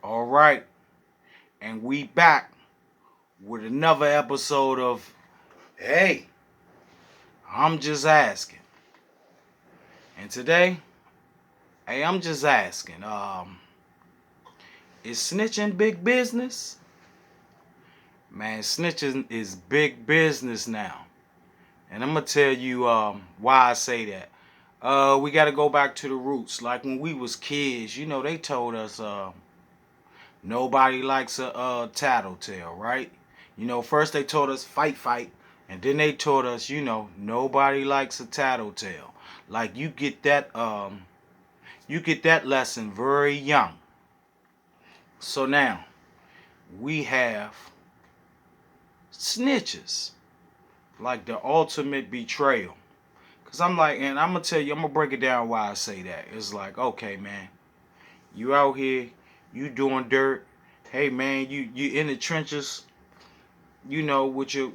All right, and we back with another episode of Hey, I'm just asking. And today, I'm just asking. Is snitching big business? Man, snitching is big business now, and I'm gonna tell you why I say that. We got to go back to the roots. Like when we was kids, they told us nobody likes a tattletale, right? First they told us fight, fight, and then they told us, nobody likes a tattletale. Like you get that lesson very young. So now we have snitches, like the ultimate betrayal. Cause I'm like, and I'm gonna tell you, I'm gonna break it down why I say that. It's like, okay, man, you out here, you doing dirt. Hey, man, you in the trenches, with your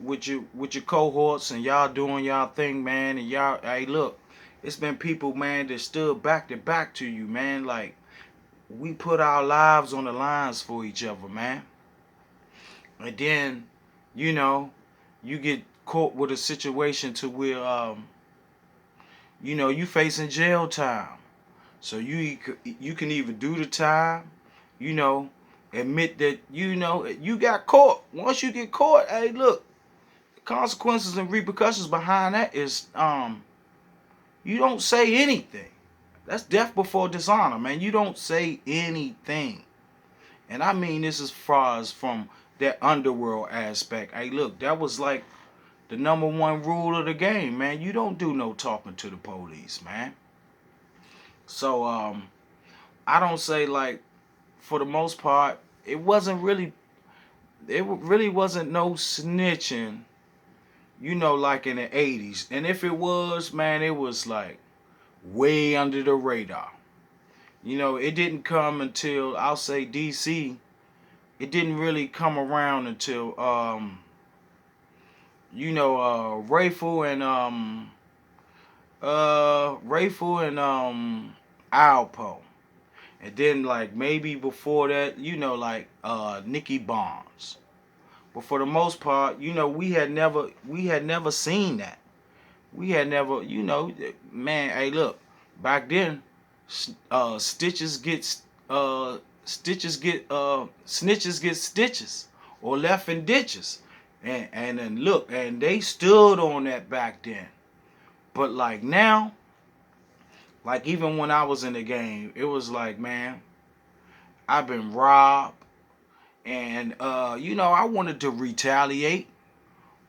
cohorts, and y'all doing y'all thing, man. And y'all, hey, look, it's been people, man, that stood back to back to you, man. Like we put our lives on the lines for each other, man. And then, you know, you get caught with a situation to where, you facing jail time. So you can either do the time, you know, admit that you got caught. Once you get caught, hey, look, the consequences and repercussions behind that is you don't say anything. That's death before dishonor, man. You don't say anything. And I mean this as far as from that underworld aspect. Hey, look, that was like the number one rule of the game, man. You don't do no talking to the police, man. So I don't say, like, for the most part, it really wasn't no snitching, like in the 80s. And if it was, man, it was like way under the radar. It didn't come until, I'll say, DC. It didn't really come around until Rayful and Alpo. And then, like, maybe before that, like Nicky Barnes. But for the most part, we had never seen that. We had never, man. Hey, look, back then, stitches get snitches get stitches or left in ditches, and then look, and they stood on that back then. But like now, like even when I was in the game, it was like, man, I've been robbed, and I wanted to retaliate,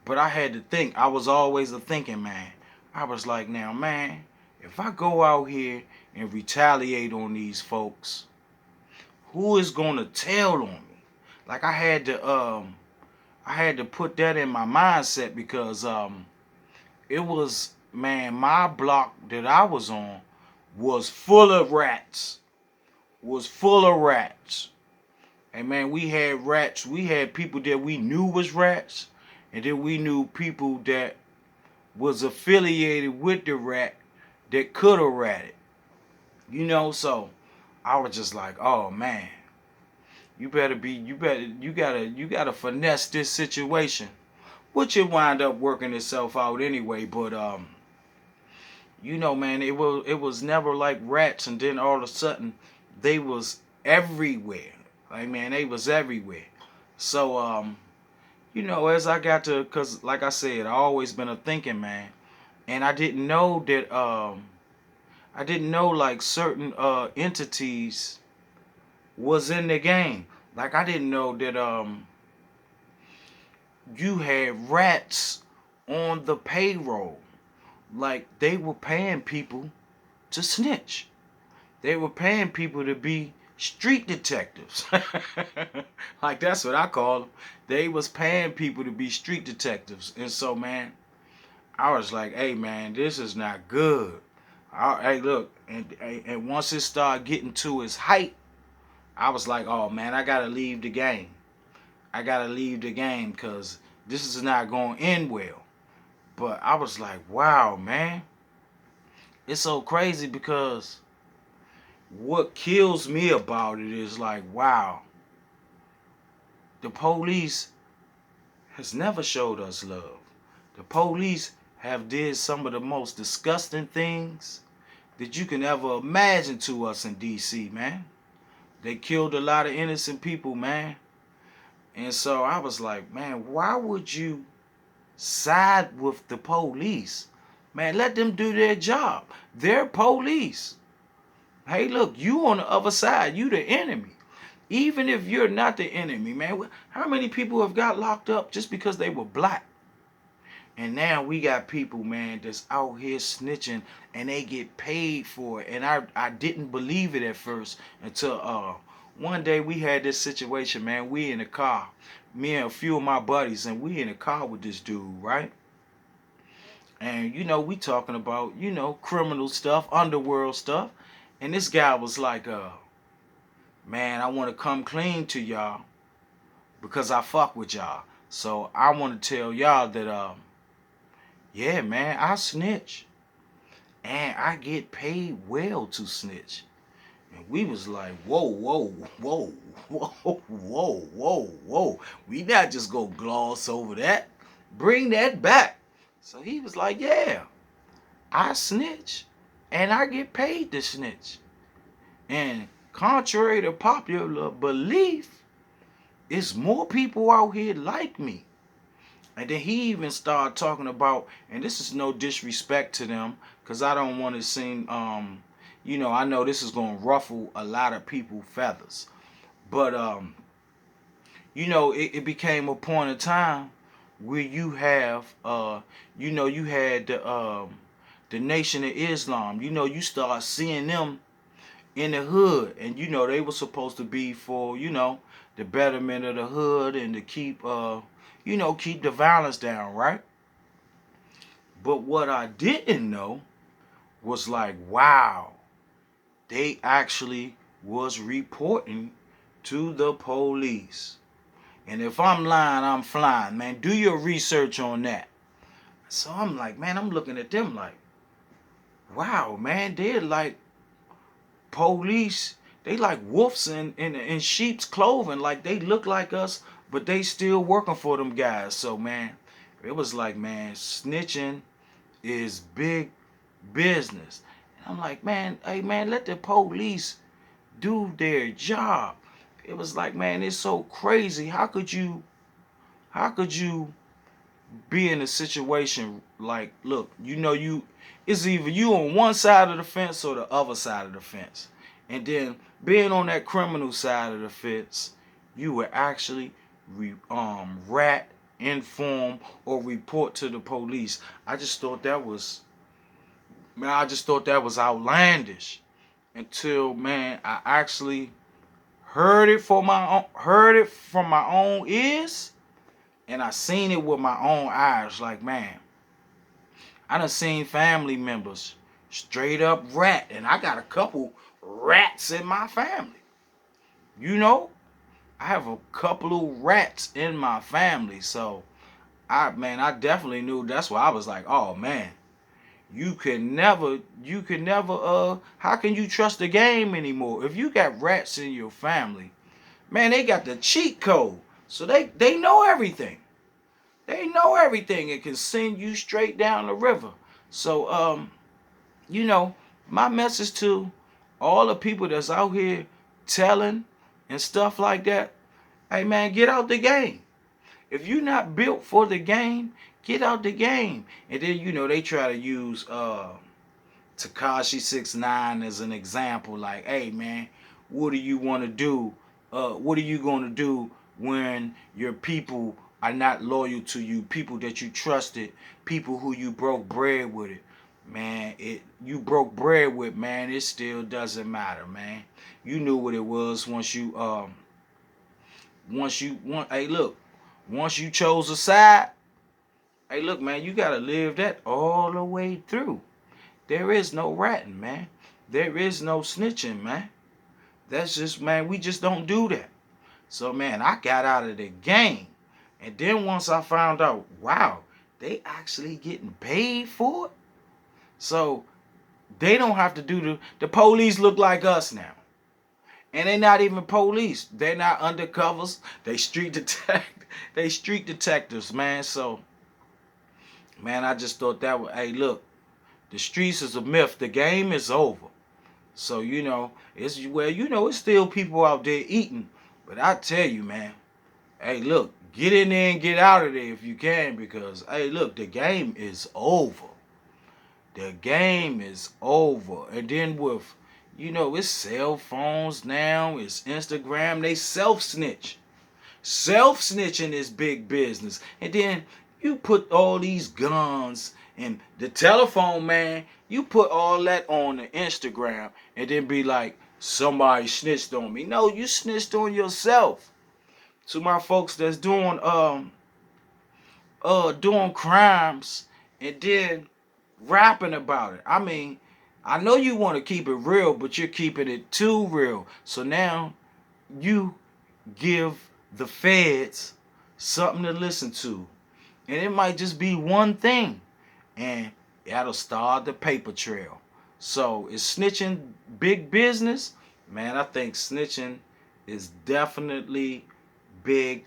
but I had to think. I was always a thinking man. I was like, now, man, if I go out here and retaliate on these folks, who is gonna tell on me? Like I had to put that in my mindset because it was, man, my block that I was on was full of rats. Was full of rats. And man, we had rats. We had people that we knew was rats, and then we knew people that was affiliated with the rat that could have ratted. So I was just like, oh man, you gotta finesse this situation. Which it wind up working itself out anyway, but man, it was never like rats, and then all of a sudden they was everywhere. Like, man, they was everywhere. So as I got to, cause like I said, I always been a thinking man, and I didn't know like certain entities was in the game. Like I didn't know that you had rats on the payroll. Like they were paying people to snitch. They were paying people to be street detectives. Like that's what I call them. They was paying people to be street detectives. And so, man, I was like, hey, man, this is not good. Hey, look, and once it started getting to its height, I was like, oh, man, I got to leave the game. I got to leave the game because this is not going to end well. But I was like, wow, man. It's so crazy because what kills me about it is like, wow. the police has never showed us love. The police have did some of the most disgusting things that you can ever imagine to us in DC, man. They killed a lot of innocent people, man. And so I was like, man, why would you side with the police? Man, let them do their job. They're police. Hey, look, you on the other side. You the enemy. Even if you're not the enemy, man. How many people have got locked up just because they were black? And now we got people, man, that's out here snitching and they get paid for it. And I didn't believe it at first until one day we had this situation, man. We in a car, me and a few of my buddies, and we in a car with this dude, right? And we talking about, criminal stuff, underworld stuff. And this guy was like, man, I want to come clean to y'all because I fuck with y'all. So I want to tell y'all that yeah, man, I snitch. And I get paid well to snitch. And we was like, whoa, whoa, whoa, whoa, whoa, whoa, whoa. We not just gonna gloss over that. Bring that back. So he was like, yeah, I snitch. And I get paid to snitch. And contrary to popular belief, it's more people out here like me. And then he even started talking about, and this is no disrespect to them, because I don't want to seem, I know this is going to ruffle a lot of people's feathers. But, it became a point of time where you have, you had the Nation of Islam. You start seeing them in the hood. And, they were supposed to be for, the betterment of the hood and to keep, keep the violence down, right? But what I didn't know was like, wow, they actually was reporting to the police. And if I'm lying, I'm flying, man. Do your research on that. So I'm like, man, I'm looking at them like, wow, man, they're like police. They like wolves in sheep's clothing. Like they look like us, but they still working for them guys. So, man, it was like, man, snitching is big business. And I'm like, man, hey, man, let the police do their job. It was like, man, it's so crazy. How could you be in a situation like, look, it's either you on one side of the fence or the other side of the fence. And then being on that criminal side of the fence, you would actually rat, inform, or report to the police. I just thought that was outlandish until, man, I actually heard it from my own ears, and I seen it with my own eyes. Like, man, I done seen family members straight up rat, and I got a couple rats in my family. I have a couple of rats in my family, so I definitely knew. That's why I was like, oh man, you can never, how can you trust the game anymore? If you got rats in your family, man, they got the cheat code. So they know everything. They know everything and can send you straight down the river. So, my message to all the people that's out here telling and stuff like that, hey man, get out the game. If you're not built for the game, get out the game. And then, they try to use Tekashi 6ix9ine as an example. Like, hey man, what do you want to do? What are you going to do when your people are not loyal to you? People that you trusted, people who you broke bread with it. Man, you broke bread with, man, it still doesn't matter, man. You knew what it was once you hey look, once you chose a side, hey look, man, you gotta live that all the way through. There is no ratting, man. There is no snitching, man. That's just, man, we just don't do that. So, man, I got out of the game. And then once I found out, wow, they actually getting paid for it. So they don't have to do the police look like us now. And they not even police. They're not undercovers. They they street detectives, man. So, man, I just thought that was, hey, look, the streets is a myth. The game is over. So, it's, well, it's still people out there eating. But I tell you, man, hey, look, get in there and get out of there if you can, because, hey, look, the game is over. The game is over. And then with, it's cell phones now, it's Instagram, they self-snitch. Self-snitching is big business. And then you put all these guns and the telephone, man, you put all that on the Instagram and then be like, somebody snitched on me. No, you snitched on yourself. To my folks that's doing crimes and then rapping about it. I mean, I know you want to keep it real, but you're keeping it too real. So now you give the feds something to listen to. And it might just be one thing. And that'll start the paper trail. So is snitching big business? Man, I think snitching is definitely big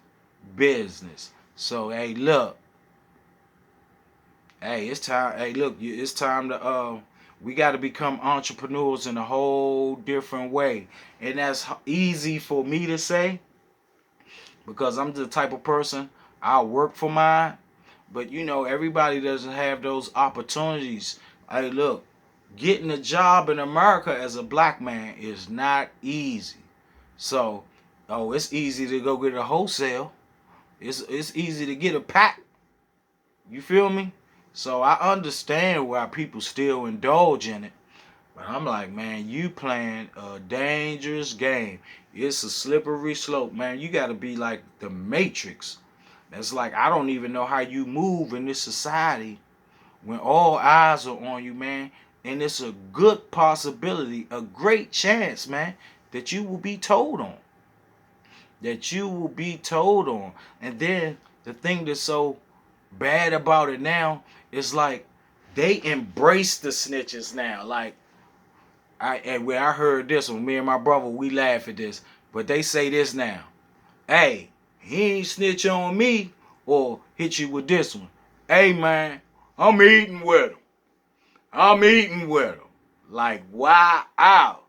business. So hey, look. Hey, it's time. Hey, look, it's time to we got to become entrepreneurs in a whole different way. And that's easy for me to say because I'm the type of person, I work for mine. But everybody doesn't have those opportunities. Hey, look, getting a job in America as a black man is not easy. So, it's easy to go get a wholesale. It's easy to get a pack. You feel me? So I understand why people still indulge in it. But I'm like, man, you playing a dangerous game. It's a slippery slope, man. You got to be like the Matrix. That's like, I don't even know how you move in this society when all eyes are on you, man. And it's a good possibility, a great chance, man, that you will be told on. That you will be told on. And then the thing that's so bad about it now is like they embrace the snitches now. Like, when I heard this one, me and my brother, we laugh at this. But they say this now. Hey, he ain't snitch on me or hit you with this one. Hey, man, I'm eating with him. I'm eating with him. Like, wow.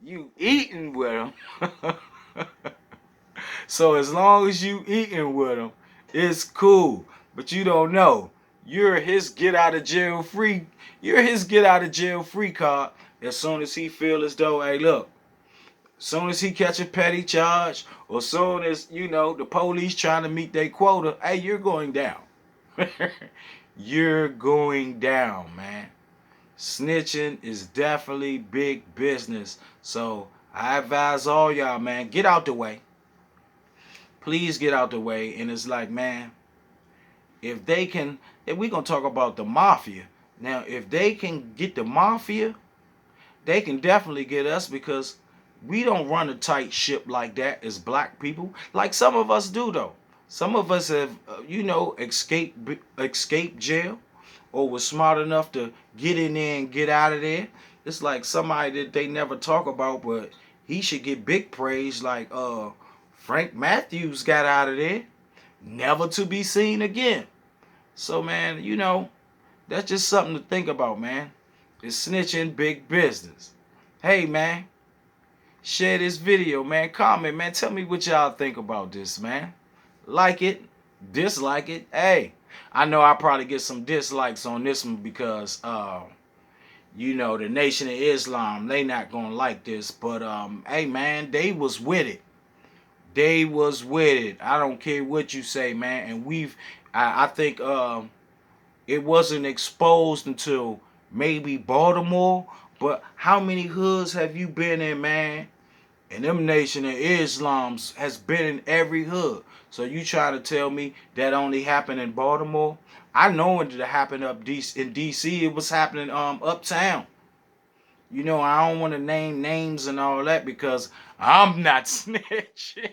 You eating with him. So as long as you eating with him, it's cool. But you don't know. You're his get out of jail free. You're his get out of jail free card as soon as he feel as though, hey, look, soon as he catch a petty charge, or soon as, the police trying to meet their quota, hey, you're going down. You're going down, man. Snitching is definitely big business. So I advise all y'all, man, get out the way. Please get out the way. And it's like, man, if we're going to talk about the mafia. Now, if they can get the mafia, they can definitely get us, because we don't run a tight ship like that as black people. Like some of us do, though. Some of us have, escaped jail, or was smart enough to get in there and get out of there. It's like somebody that they never talk about, but he should get big praise. Like Frank Matthews got out of there, never to be seen again. So, man, that's just something to think about, man. It's snitching big business. Hey, man, share this video, man. Comment, man. Tell me what y'all think about this, man. Like it, dislike it. Hey, I know I probably get some dislikes on this one because, the Nation of Islam, they not going to like this. But, hey, man, they was with it. They was with it. I don't care what you say, man. And I think it wasn't exposed until maybe Baltimore. But how many hoods have you been in, man? And them Nation of Islams has been in every hood. So you trying to tell me that only happened in Baltimore? I know it happened in D.C. It was happening uptown. I don't want to name names and all that because I'm not snitching.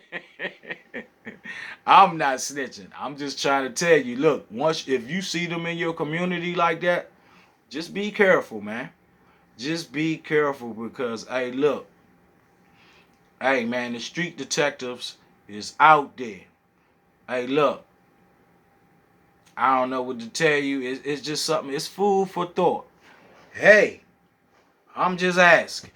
I'm not snitching. I'm just trying to tell you, look, if you see them in your community like that, just be careful, man. Just be careful because, hey, look, Hey man, the street detectives is out there. Hey look, I don't know what to tell you. It's just something. It's food for thought. Hey, I'm just asking.